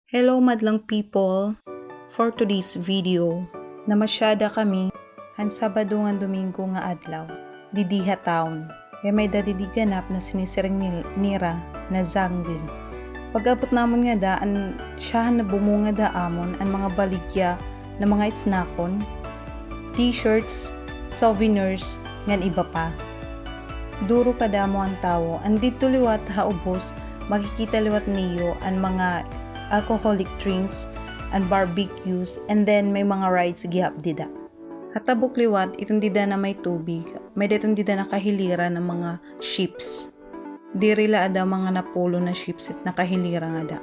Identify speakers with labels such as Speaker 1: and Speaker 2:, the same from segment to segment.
Speaker 1: Hello madlang people! For today's video, namasyada kami han Sabado nga Domingo nga adlaw, didiha town. Kaya may dadidiganap na sinisiring nira na zangli. Pag-abot namon nga daan, siya na bumunga da amon ang mga baligya na mga snackon, t-shirts, souvenirs, ngan iba pa. Duro kadamo ang tao, andito liwat haubos, makikita liwat niyo ang mga alcoholic drinks and barbecues, and then may mga rides gihap dida. Hatabok liwat itong dida na may tubig, may ditong dida na kahilira ng mga ships. Dirila ada mga napulo na ships at nakahilira nga da.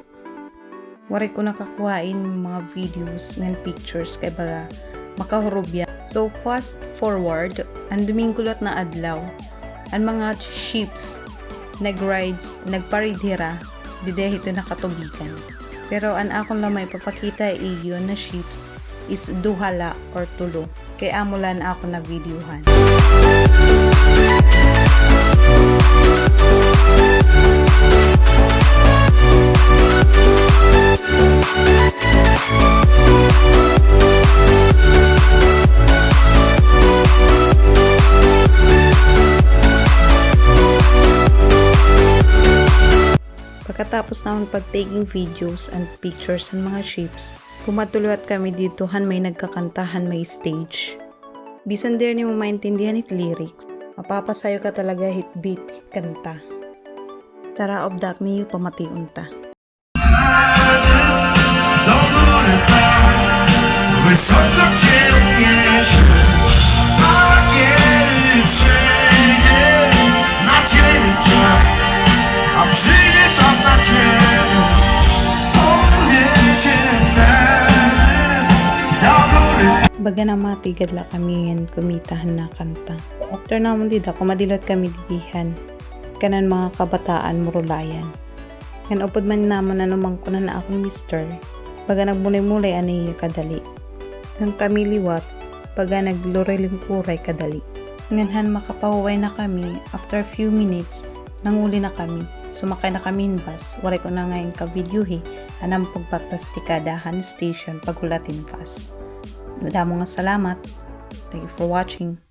Speaker 1: Waray ko nakakuhain mga videos and pictures kay baga makahurubya. So fast forward, ang Domingulot na adlaw, ang mga ships nag-rides, nagparidhira, dide ito nakatubigan. Pero ang akong lamay papakita iyo na ships is duhala or tulo. Kaya amulan ako na videohan. Pagkatapos naman pag-taking videos and pictures ng mga ships, pumatuluat kami dito han may nagkakantahan, may stage. Bisan there ni mo maintindihan it lyrics, mapapasayo ka talaga hit beat, hit kanta. Tara obdak niyo pamatiun ta. Baga na matigad la kami yan kumitahan na kanta. After naman dida, kumadilot kami didihan. Kanan mga kabataan murulayan. Yan upod man naman anumang kunan na akong mister. Baga nagbunay-mulay anay kadali. Nang kami liwat, baga nagluray-lingkuray kadali. Nganhan makapahuway na kami, after few minutes, nanguli na kami. Sumakay na kami in bus. Waray ko na ngayon ka-videohi. Anang pagpagpastikadahan station pagulatin fast. Madamo nga salamat. Thank you for watching.